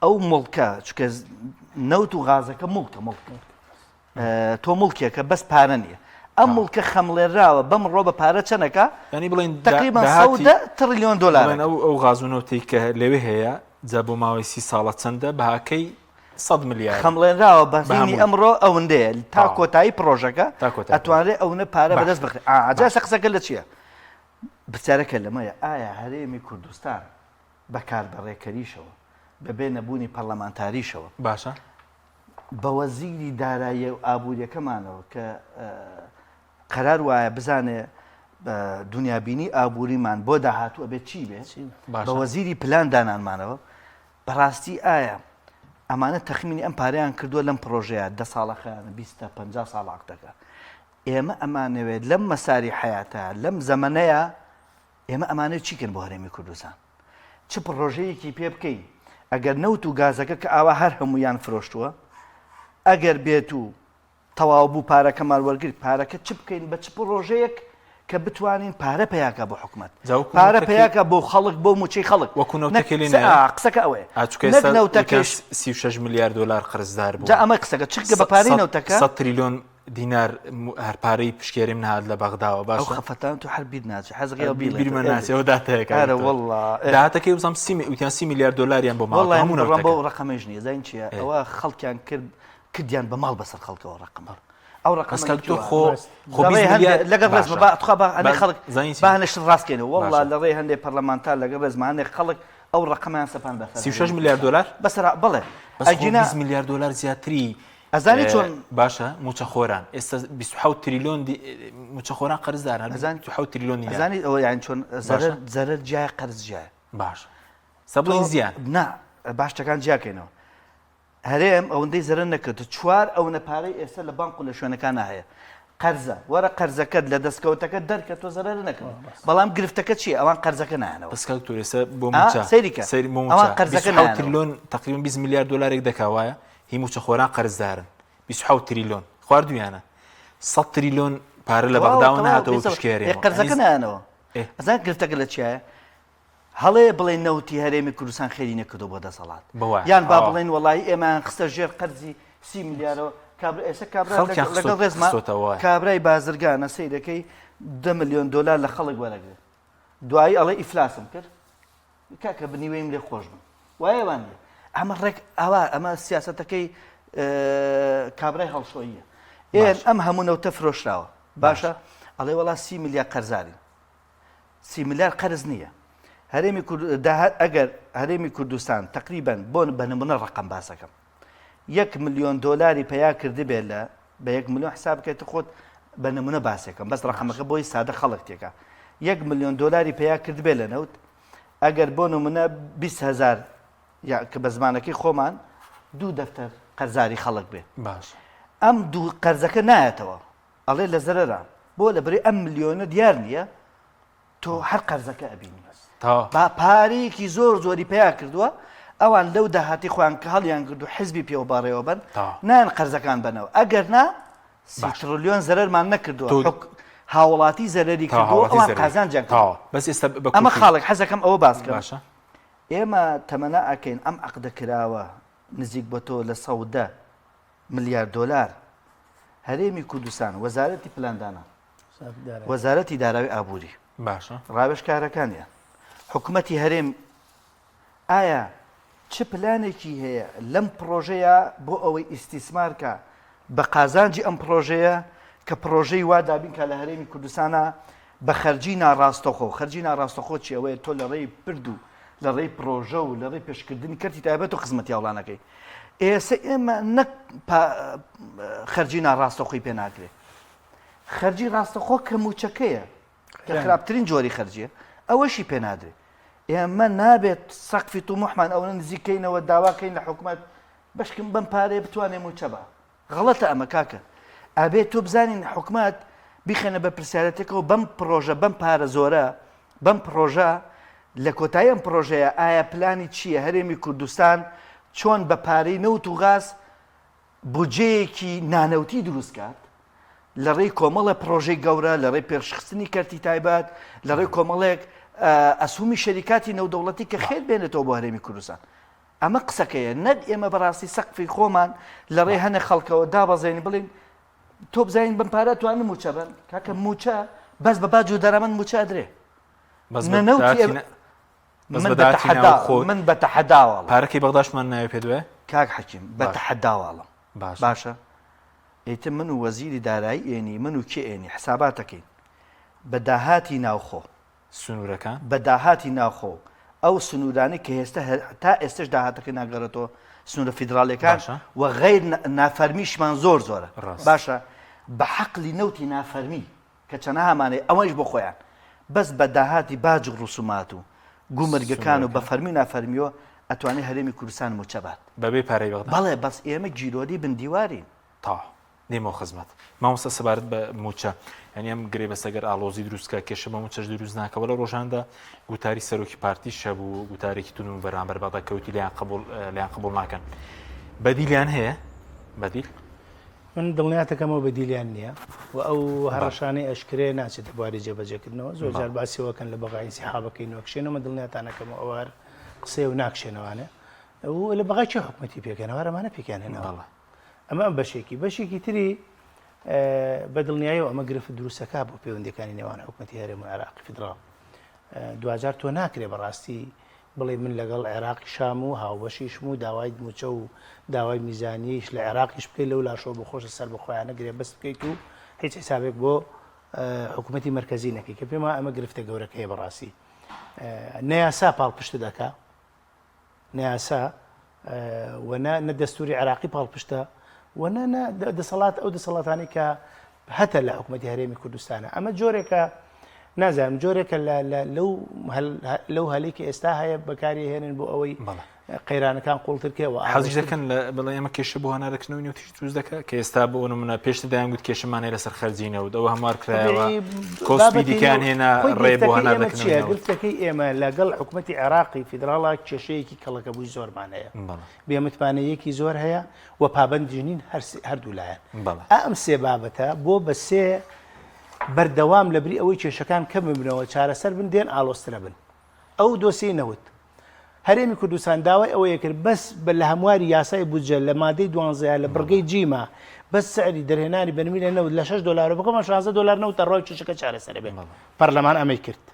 ئەو مڵکە چکە نەوت و غازەکە مڵکە تۆ مڵکێکە بەس پارە نییە ئەم مڵکە خەمڵێنراوە بەم ڕۆ بە پارە چەندەکە ینی بڵین تقریبا 100 تریلیۆن دلار ئەو غازونەوتی کە لەوێ هەیە جا بۆ ماوەی 30 ساڵە چەندە بەهاکەی 100 میلیارد خەمڵێنراوە بەزینی ئەمڕۆ ئەوەندەیە تا کۆتایی پرۆژەکە ئەتوانێت ئەوە پارە بەدەست بخرێت ئاجا قسەکە لە چییە بچارەکە لەمەیە ئایا هەرێمی کوردستان بەکار بەڕێکەریشەوە بەبێ نەبوونی پەرلەمانتاریشەوە باشە بە وەزیری دارایی و ئابوووریەکەمانەوە کە قەرار وایە بزانێ دنیابینی ئابووریمان بۆ داهاتووە بێت چی بێت بە وەزیری پلان دانانمانەوە بەڕاستی ئایا ئەمانە تەخمینی ئەم پارەیان کردووە لەم پرۆژەیە 10 ساڵەکەیانە 20 تا 50 ساڵ عقدەکە. ئێمە ئەمانەوێت لەم مەساری حیاتە لەم زەمانەیە ئێمە ئەمانەوێت چیکەن بۆ هەرێمی کوردستان چ پرۆژەیەکی پێ بکەین ئەگەر نەوت و گازەکە کە ئاوا هەر هەمویان فرۆشتووە ئەگەر بێت و تەواو بوو پارەکەمان وەرگرت پارەکە چ بکەین بە چ پرۆژەیەک کە بتوانین پارە پیاکە بۆ حکومت پارە پیاکە بۆ خەڵک بۆ موچەی خەڵک قسەکە ئەوەیە 36 میلیارد دلار قرزدار بوو ئەمە قسەکە چکە بە پارەی نەوتەکە 100 تریلیۆن دینار هەرپارەی پشکێریم نهات لە بەغداوە باش خەفتان تو هەر بیر ناچێت حەزغی بیرمە ناسیەوە داتەیەکە والله داهاتەکەی وزام 30 میلیارد دلاریان بۆ ماڵ هەموو بۆ ڕقەمەش نییە زین چیە ئەوە خەڵکیان کردیان بە ماڵ بەسەر خەڵکەوە ڕقمە ئەو ڕقەکە لەگەڵ ڕێزمە خەڵک بانش ڕاستکەینەوە والله لە ڕێ هەندێک پەرلەمانتار لەگەڵ ڕێزمانێک خەڵک ئەو ڕقەمان سەپان بەسەر 36 میلیارد دلار بەسەر بڵێ 20 میلیارد دلار زیاتری ئەزانی چۆن باشە موچەخۆران ئێستا 27 تریلیۆن موچەخۆران قەرزدارن 27 تریلیۆن ئەزانی ئەوە یان چۆن زەرەر جای قەرز جای باش سەبڵین زیان نا باشەکان جیاکەینەوە هەرێم ئەوەندەی زەرەر نەکرد چوار ئەو نەپارەی ئێستا لە بانک و لە شوێنەکان هەیە قەرزە وەرە قەرزەکەت لە دەستکەوتەکە دەرکە تۆ زەرەر نەکەن بەڵام گرفتەکە چیە ئەوان قەرزەکە نایەنەوە بەسکەوت تۆرێسە بۆ موچە سەیریکە ئەوان قەرزەکە تریلیۆن تقریبا 20 میلیارد دلارێک دەکاوایە هی موچەخۆران قەرزدارن 27 تریلیۆن خواردویانە 100 تریلیۆن پارە لە بەغداوە نهاتەوە پشکێرێ قەرزەکە نایەنەوە ئەزان گرفتەکە لە چیایە هەڵەیە بڵێن نەوتی هەرێمی کوردستان خێری نەکردو بۆ دەسەڵات یان با بڵێن وڵی ئێمە خستە ژێر قەرزی 30 میلیارەوە ئێستا لەگەڵ ڕێزمان کابرای بازرگانە سەیرەکەی 10 میلیۆن دلار لە خەڵک وەرەگرێت دوایی ئەڵێ ئیفلاسم کرد کاکە بنیوەیم لێ خۆش بن وایەوان ئەمە ڕێک ئەوە ئەمە سیاسەتەکەی کابرای هەڵشۆیە ئەم هەموو نەوتە فرۆشراوە باشە ئەڵێ وڵا 30 میلیارد قەرزاری 30 میلیارد قەرز نییە هەرێمی ئەگەر هەرێمی کوردستان تقریبان بۆ بە نمونە ڕقم باسەکەم 1 میلیۆن دلاری پیا کردی بێت لە بە 1 میلیۆن حساب بکەیتە خۆت بە نمونە باسێکم بەس ڕقمەکە بۆی سادە خەڵک تێکە 1 میلیۆن دلاری پیا کرد بێت لە نەوت ئەگەر بۆ نمونە 20,000 کە بە زمانەکەی خۆمان 2 دەفتەر قەرزاری خەڵک بێ باش ئەم دوو قەرزەکە نایەتەوە ئەڵێ لە زەرەرە بۆ لە بەرەی ئەم میلیۆنە دیار نییە تۆ هەر قەرزەکە ئەبینی با پارەیەکی زۆری پیا کردووە ئەوان لەو داهاتی خۆیان کە هەڵیان کردو حزبی پێوە باڕێەوە بن نان قەرزەکان بنەوە ئەگەر نا 30 تریلیۆن زەرەرمان نەکردووە هاوڵاتی زەرەری کردووە ئەوان قازان جەنگەوە بەس ئێستا ئەمە خاڵک حەزەکەم ئەوە باسکە ئێمە تەمەنا ئەکەین ئەم عەقدە کراوە نزیک بە تۆ لە 110 میلیارد دلار هەرێمی کوردستان وەزارەتی پلاندانە وەزارەتی داراوی ئابووری باشە ڕاوێژکارەکانیان حکوومەتی هەرێم ئایا چ پلانێکی هەیە لەم پرۆژەیە بۆ ئەوەی ئیستیسمارکە بە قازانجی ئەم پرۆژەیە کە پرۆژەی وا دابین کە لە هەرێمی کوردستانە بە خەرجی ناڕاستەخۆ خەرجی ناڕاستەخۆ چی ئەوەیە تۆ لە ڕێی پرد و لە ڕێی پرۆژە و لە ڕێی پێشکردنی کەرتی تایبەت و خزمەتی هەوڵانەکەی ئێستا ئێمە نەک خەرجی ناڕاستەخۆی پێ ناکرێت خەرجی ڕاستەخۆ کە موچەکەیە کە خراپترین جۆری خەرجیە ئەوەشی پێ نادرێت ئێمە نابێت سەقفی توموحمان ئەوە نزیکەینەوە داواکەین لە حکوومەت بەشکم بەم پارەیە بتوانێ موچە بە غەڵەتە ئەمە کاکە ئابێت تۆ بزانین حکوومەت بیخێنە بە پرسیارەتێکەوە بەم پرۆژە بەم پارە زۆرە بەم پرۆژە لە کۆتایی ئەم پرۆژەیە ئایا پلانی چییە هەرێمی کوردستان چۆن بە پارەی نەوت و غاز بودجەیەکی نانەوتی دروستکات لە ڕێی کۆمەڵە پرۆژەی گەورە لە ڕێی پێشخستنی کەرتی تایبەت لە ڕێی کۆمەڵێک ئەسومی شەریکاتی نەودەوڵەتی کە خێر بێنێتەوە بۆ هەرێمی کوردستان ئەمە قسەکەیە نەک ئێمە بەڕاستی سەقفی خۆمان لە ڕێی هەنێ خەڵکەوە دابەزێنی بڵین تۆ بزانین بم پارە توانم موچە بن کاکە موچە بەس بە باج و دەرەمەند موچە درێ من بە تەحەداوەڵ پارەکەی بەغداشمان ناوێ پێ دوێ کاک حەکیم بە تەحەداوەڵم باشە ئیتر من و وەزیری دارایی ئێنی من و کێ ئێنی حساباتەکەین بە داهاتی ناوخۆ سنوورەکان بە داهاتی ناوخۆ ئەو سنوورانی کە ئێستا تا ئێستش داهاتەکە ناگەڕێتەوە سنوورە فیدراڵیەکان و غەیر نافەرمیشمان زۆرە باشە بە حەقلی نەوتی نافەرمی کە چەنە هەمانەیە ئەوەش بۆ خۆیان بەس بە داهاتی باج و ڕوسومات و گومرگەکان و بە فەرمی نافەرمیەوە ئەتوانێت هەرێمی کوردستان موچەبات بەبێ پارەی بەغدا بەڵێ بەس ئێمە گیرۆدی بندیوارین تا نێمەوە خزمەت مامۆستا سەبارەت بە موچە ینی ئەم گرێبەسەگەر ئالۆزی دروستکە کێشە بە موچەش دروست ناکەوە لە ڕۆژاندا گوتاری سەرۆکی پارتی شەبوو گوتارێکی تون و بەرامبەر بەغدا کەوتی لیان قبول ناکەن بەدیلیان هەیە بەدیل من دڵنیاتەکەمەوە بەدیلیان نییە و ئەو هەڕەشانەی ئەشکرێ ناچێتە بواری جێبەجێکردنەوە زۆر جار باسیەوەکەن لە بەغای انسیحابەکەی نوەکشێنەوە دڵنیاتانەکەمە ئەوار قسەی و ناکشێنەوانە و لە بەغای چه حکومەتی پێکەنەوە ئەمانە پێکیانێنەوە ئەمە بەشێکی تری بە دڵنیایەوە ئەمە گرفت دروستەکە بۆ پەیوەندیەکانی نێوان حکومەتی هەرێمی عێراقی فیدراڵ دوجار تۆ ناکرێ بەڕاستی بڵێ من لەگەڵ عێراقی شام و هاوبەشیشم و داوای موچە و داوای میزانیش لە عێراقیش بکەیت لەو لاشۆ بخۆشە سەر بخۆیانە گرێ بەست بکەیت و هیچ حسابێک بۆ حکومەتی مرکزی نەکەی کە پێما ئەمە گرفتە گەورەکەی بەڕاستی نەیاسا پاڵپشت دەکا نەیاسا نە دەستوری عێراقی پاڵپشتە و دەسەڵات ئەو دەسەڵاتانی کە هەتە لە حکومەتی هەرێمی کوردستانە ئەمە جۆرێکە نازانم جۆرێکە لەو هەلێکی ئێستا هەیە بەکاری هێنن بۆ ئەوەی قەیرانەکان قوڵترکەوە حەزیش دەکەن بڵێ ئەمە کێشە بۆ هەنارەکردنەوەی نوتیش دروست دەکە کە ئێستا بۆ نمونە پێشتر دایانگوت کێشەمانەیە لەسەر خەرجینەوە ئەوە هەموار کرایەوە کۆسپیدیکان هێنا ڕێ بۆ هەنارەکردنەوەی گرفتەکەی ئێمە لەگەڵ حکومەتی عێراقی فیدراڵا کێشەیەکی کەڵەکە بووی زۆرمان هەیە بێمتمانەیەکی زۆر هەیە و پابەندجنین هەردوو لایەن ئەم سێ بابەتە بۆ بە سێ بەردەوام لەبری ئەوەی کێشەکان کەم ببنەوە چارەسەر بن دێن ئالۆسترە بن ئەو دۆسی نەوت هەرێمی کوردستان داوای ئەوەیە کرد بەس لە هەمواری یاسای بودجە لە مادەی 12 لە بڕگەی جیما بەس سعری دەرهێنانی بەرمیلە نەوت لە $6 بکەمە $16 نەوتە ڕۆی کێشەکە چارەسەر بێت پەرلەمان ئەمەی کرد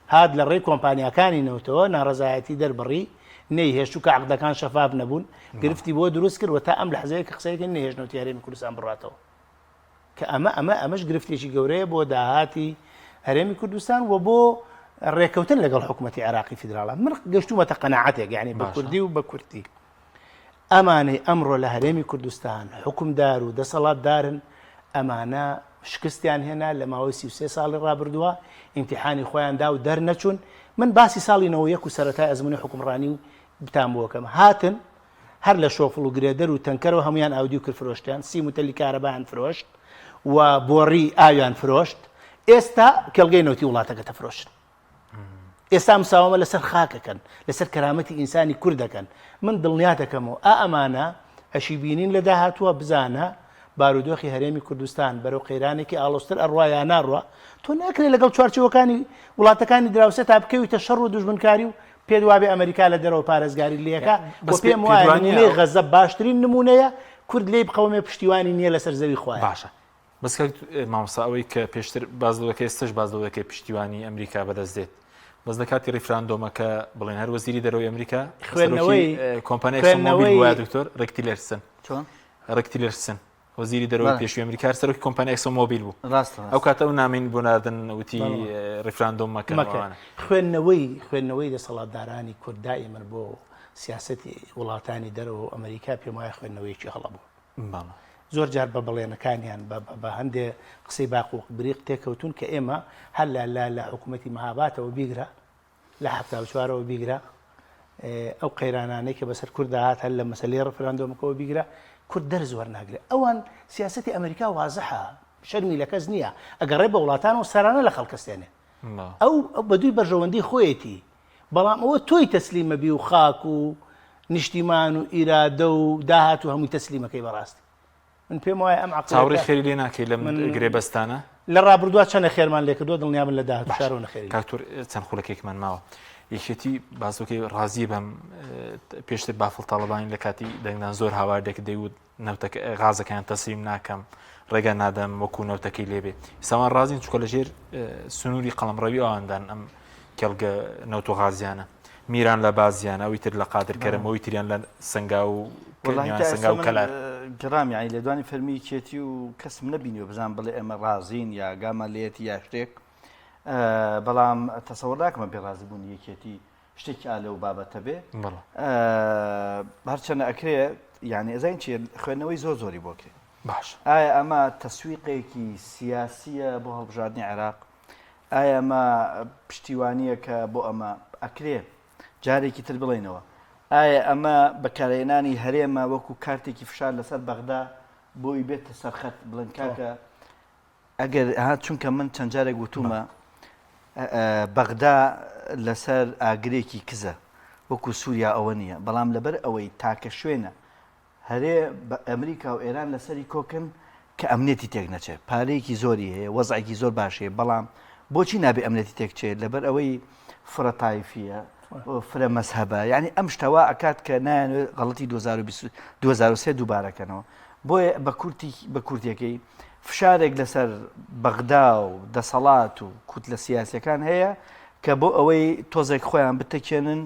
هات لە ڕێی کۆمپانیەکانی نەوتەوە ناڕەزایەتی دەربڕی نەیهێشت و کە عەقدەکان شەفاف نەبوون گرفتی بۆ دروست کرد و تا ئەم لەحزەیەکە قسەیەکە نەهێشتنەوەتی هەرێمی کوردستان بڕاتەوە کە ئەمەش گرفتێکی گەورەیە بۆ داهاتی هەرێمی کوردستان و بۆ ڕێکەوتن لەگەڵ حکومەتی عێراقی فیدراڵە من گەشتومەتە قەناعەتێک یعنی بە کوردی و بە کورتی ئەمانەی ئەمڕۆ لە هەرێمی کوردستان حکومدار و دەسەڵاتدارن ئەمانە شکستیان هێنا لە ماوەی 33 ساڵی ڕابردووە ئیمتیحانی خۆیاندا و دەرنەچوون من باسی ساڵی 91 و سەرەتای ئەزمموی حکومڕانی و بتان بۆکەم هاتن هەر لە شۆفڵ و گرێدەر و تەنکەرەوە هەمویان ئاودی و کرد فرۆشتیان سیم و تەلی کارەبایان فرۆشت و بۆڕی ئاویان فرۆشت ئێستا کەڵگەی نەوتی وڵاتەکە تەفرۆشن ئێستا مساومە لەسەر خاکەکەن لەسەر کەرامەتی ئینسانی کوردەکەن من دڵنیاتەکەمەوە ئەمانە ئەشی بینین لە داهاتووە بزانە بارودۆخی هەرێمی کوردستان بەرەو قەیرانێکی ئاڵۆستر ئەڕوا یا ناڕوە تۆ ناکرێت لەگەڵ چوارچێوەکانی وڵاتەکانی دراوسێت تا بکەویتە شەڕ و دوژمنکاری و پێ وابێ ئەمریکا لە دەرەوە پارێزگاری لێەکە بۆ پێم وایە نمونەی غەزە باشترین نمونەیە کورد لێی بقەومێ پشتیوانی نییە لەسەر زەوی خوایە باشە بەس مامۆستا ئەوەی کە پێشتر بازدەوەکە ئێستش بازدەوەکەی پشتیوانی ئەمریکا بەدەست دێت بەس لە کاتی ڕیفراندۆمەکە بڵێن هەر وەزیری دەرەوەی ئەمریکا کۆمپانیای ئۆتۆمۆبیل وایە دکتۆر ڕێکتیلەرسن ڕێکتیلەرسن وەزیری دەرەوەی پێشووی ئەمریکا سەرۆکی کۆمپانیای ئۆتۆمۆبیل بوو ئەو کاتە ئەو نامین بۆ نادن وتی ڕیفراندۆمەکە خوێندنەوەی دەسەڵاتدارانی کورد دائیمەن بۆ سیاسەتی وڵاتانی دەرەوە و ئەمریکا پێم وایە خوێندنەوەیکی هەڵە بوو زۆر جار بە بەڵێنەکانیان بە هەندێک قسەی باقوق بریق تێکەوتون کە ئێمە هەر لە حکوومەتی مەهاباتەوە بیگرە لە 74ەوە بیگرە ئەو قەیرانانەی کە بەسەر کورد هات هەر لە مەسەلەی ڕەفراندۆمەکەەوە بیگرە کورد دەرز وەرناگرێت ئەوان سیاسەتی ئەمریکا وازەحە شەرمی لە کەس نییە ئەگەڕێ بە وڵاتانەوە سەرانە لە خەڵکەستێنێ ئەو بەدووی بەرژەوەندی خۆیەتی بەڵام ئەوە تۆی تەسلیمە بی و خاک و نیشتیمان و ئیرادە و داهات و هەمووی تەسلیمەکەی بەڕاستی من پێم وایە ئەم چاوەڕێی خێری لێ ناکەی لەم گرێبەستانە لە ڕابردووە چەندە خێرمان لێکردووە دڵنیامن لە داهات و شارەوە نەخێری کاکتۆر چەند خولەکێکمان ماوە یەکێتی بازۆکەی ڕازی بەم پێشتر بافڵ تاڵەبانی لە کاتی دەنگدان زۆر هاواردێک دەیوت غازەکەیان تەسلیم ناکەم ڕێگە نادەم وەکو نەوتەکەی لێبێ ساوان ڕازین چکە لەژێر سنووری قەڵەمڕەوی ئەوەندان ئەم کێڵگە نەوت و غازیانە میران لە بازیانە ئەوی تر لە قادرکەرمەوەی تریان لە سنگا و سنگا و کەلار گرام یعنی لە دوانی فەرمی کێتی و کەسم نەبینیوە بزان بڵێ ئێمە ڕازین یا گامەلێتی یا شتێک بەڵام تەسەوەڕ ناکەمە بێڕازی بوون یەکێتی شتێکی ئالە و بابەتە بێ هەرچەنە ئەکرێ یعنی ئەزین چی خوێندنەوەی زۆر زۆری بۆکرێت باش ئایا ئەمە تەسویقێکی سیاسیە بۆ هەڵبژاردننی عێراق ئایا ئەمە پشتیوانیە کە بۆ ئەمە ئەکرێ جارێکی تر بڵێنەوە ئایا ئەمە بەکارهێنانی هەرێمە وەکو کارتێکی فشار لەسەر بەغدا بۆی بێتە سەرخەت بڵند کاکە ئەگەر هات چونکە من چەند جارێک گوتومە بەغدا لەسەر ئاگرێکی کزە وەکو سووریا ئەوە نییە بەڵام لەبەر ئەوەی تاکە شوێنە هەرێ بە ئەمریکا و ئێران لەسەری کۆکن کە ئەمنێتی تێک نەچێت پارەیەکی زۆری هەیە وەزعێکی زۆر باشەیە بەڵام بۆچی نابێ ئەمنێتی تێکچێت لەبەر ئەوەی فرە تایفیە فرە مەسهبە یعنی ئەم شتەوە ئەکات کە نایەنێت غەڵەتی 2023 دووبارەکەنەوە بۆیە بە کورتەکەی فشارێک لەسەر بەغدا و دەسەڵات و کوت لە سیاسەکان هەیە کە بۆ ئەوەی تۆزێک خۆیان بتەکێنن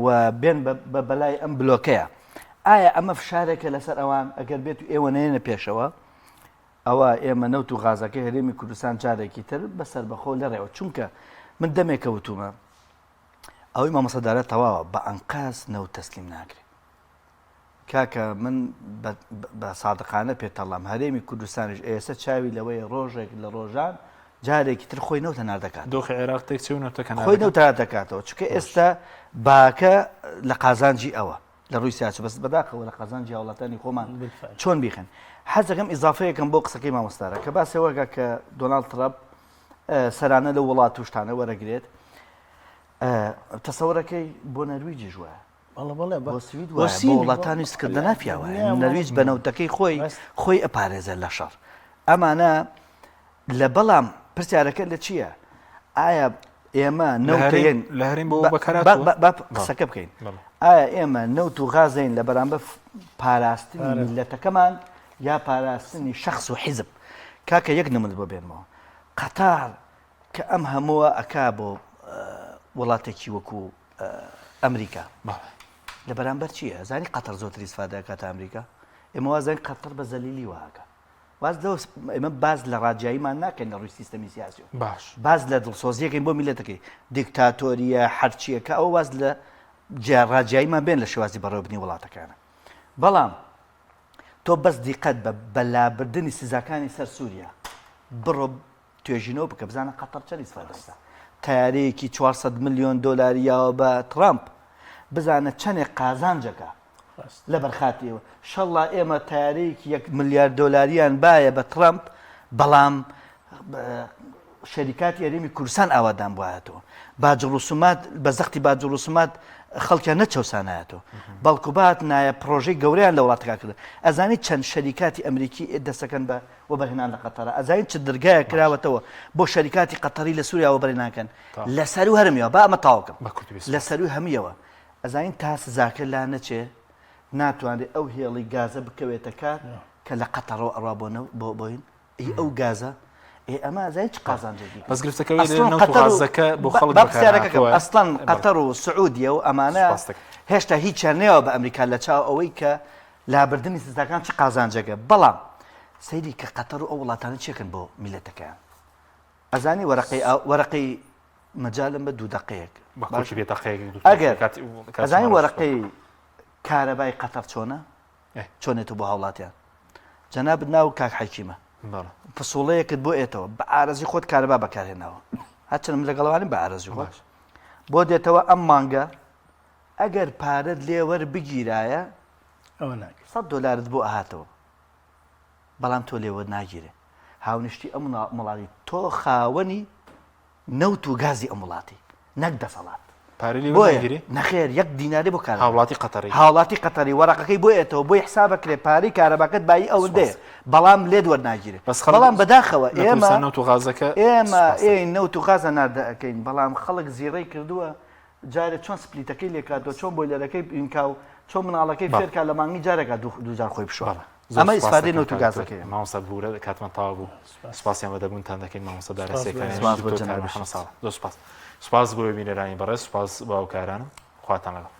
و بێن بە بەلای ئەم بلۆکەیە ئایا ئەمە فشارێکە لەسەر ئەوان ئەگەر بێت و ئێوە نێنە پێشەوە ئەوە ئێمە نەوت و غازەکەی هەرێمی کوردستان جارێکی تر بەسەر بەخۆ لەڕێەوە چونکە من دەمێکە وتومە ئەوەی مامەسەدارە تەواوە بە ئەنقاس نەوت تەسلیم ناکرێت کاکە من بە سادقانە پێتەڵام هەرێمی کوردستانیش ئێستا چاوی لەوەی ڕۆژێک لە ڕۆژان جارێکی تر خۆی نەوتە ناردەکات دۆخی عێراق تێک خۆی نەوتە دەکاتەوە چونکە ئێستا باکە لە قازانجی ئەوە لە ڕووی سیاسی بەس بەداخەوە لە قازانجی هاوڵاتانی خۆمان چۆن بیخن حەزەکەم ئیزافەیەکەم بۆ قسەکەی مامۆستارە کە باسی وەرگە کە دۆناڵد ترامپ سەرانە لە وڵات و شتانە وەرەگرێت تەسەوەرەکەی بۆ نەرویجی ژوایە بۆ سوید بۆ وڵاتانی سکردە نافیاوە نەرویج بەنەوتەکەی خۆی ئەپارێزە لە شەڕ ئەمانە لە بەڵام پرسیارەکە لە چییە؟ ئایا ئێمە نەوتین لە هەرێم بۆ قسەکە بکەین ئایا ئێمە نەوت و غازین لە بەرامبەر پاراستنی میلەتەکەمان یا پاراستنی شەخص و حیزب کاکە یەک نمونە بۆ بێنمەوە قەتار کە ئەم هەمووە ئەکا بۆ وڵاتێکی وەکو ئەمریکا لە بەرامبەر چییە؟ زانی قەتەر زۆرتری ئیسفادە کاتە ئەمریکا ئێمە وازان قەتەر بە زەلیلی وهاکە واز ئێمە باز لە ڕاجاییمان ناکەین لە ڕووی سیستەمی سیاسی باش باز لە دڵسۆزیەکەین بۆ میلەتەکەی دیکتاتۆریە هەرچیەکە ئەو واز لە ڕاجاییمان بێن لە شێوازی بەڕێوەبردنی وڵاتەکانە بەڵام تۆ بەس دیقەت بە بەلابردنی سزاکانی سەر سووریا بڕۆ توێژینەوە بکە بزانە قەتەر چەند ئیسفادەستا تارێکی 400 ملیۆن دۆلاریەوە بە ترامپ بزانە چەندێک قازانجەکە لە بەرخاتیەوە شەڵا ئێمە تارێکی 1 ملیارد دۆلاریان باە بە ترامپ بەڵام شەریکاتی هەرێمی کوردستان ئاوادان بوایەتەوە باجڕوسومات بە زەختی باجڕوسومات خەڵکیان نەچەوسانایەتەوە بەڵکو بات نایە پرۆژەی گەوریان لە وڵاتەکە کردن ئەزانی چەند شەریکاتی ئەمریکی دەستەکەن بە وەبەرهێنان لە قەتەرە ئەزانی چ دەرگایە کراوەتەوە بۆ شەریکاتی قەتەری لە سووریا وەبەرهێنانکەن لە سەر و هەرمیەوە با ئەمە تاوکەم لە سەر و هەمیەوە ئەزانین تا سزاکە لا نەچێ ناتوانێت ئەو هێڵی گازە بکەوێتە کار کە لە قەتەرەوە ئەڕوا بۆین ئەو گازە ئەمە زای چ قازانجێکی بەس گرفتەکەی غازەکە بۆ خەڵک ئەسڵان قەتەر و سعودیە و ئەمانە هێشتا هیچیان نێوە بە ئەمریکا لە چاو ئەوەی کە لابردنی سزاکان چ قازانجەکە بەڵام سەیری کە قەتەر و ئەو وڵاتانە چێکن بۆ میلەتەکەیان ئەزانی وەرەقەی مەجالم بە 2 دقەیەک ئەگەر ئەزانی وەرەقەی کارەبای قەتەر چۆنە چۆنێتە بۆ هاوڵاتیان جەنابەت ناو کاک حەکیمە فسوڵەیەکت بۆ ئێتەوە بە ئارەزی خۆت کارەبا بەکارهێناوە هەرچەند لەگەڵەوانین بە ئارەزی خۆش بۆ دێتەوە ئەم مانگە ئەگەر پارەت لێوەربگیرایە $100 بۆ ئاهاتەوە بەڵام تۆ لێوە ناگیرێ هاونیشتی ئەم وڵاتی تۆ خاوەنی نەوت و گازی ئەم وڵاتی نەک دەسەڵات نەخێر 1 دیناری بۆ کار هاوڵاتی قەتەری وەرەقەکەی بۆ ئێتەوە بۆی حسابەکرێ پارەی کارەباکەت بای ئەوەندەیە بەڵام لێت وەرناگیرێت بەڵام بەداخەوە ئێمە نەوت و غازە ناردەکەین بەڵام خەڵک زیڕەی کردووە جارێک چۆن سپلیتەکەی لێکاتەوە چۆن بۆیلەرەکەی ئینکاو چۆن مناڵەکەی فێرکا لە مانگی جارێکا دووجار خۆی بشوارە ئەمە ئیسفادەی نەوت و گازەکەی مامۆستا بورە کاتمان تەواو بوو سوپاسیان بەدەبوونتان دەکەین مامۆستا دارەسێکانی سوپاس بۆ بینەرانی بەڕێز سوپاس بۆ هاوکارانم خواتان لەگەڵ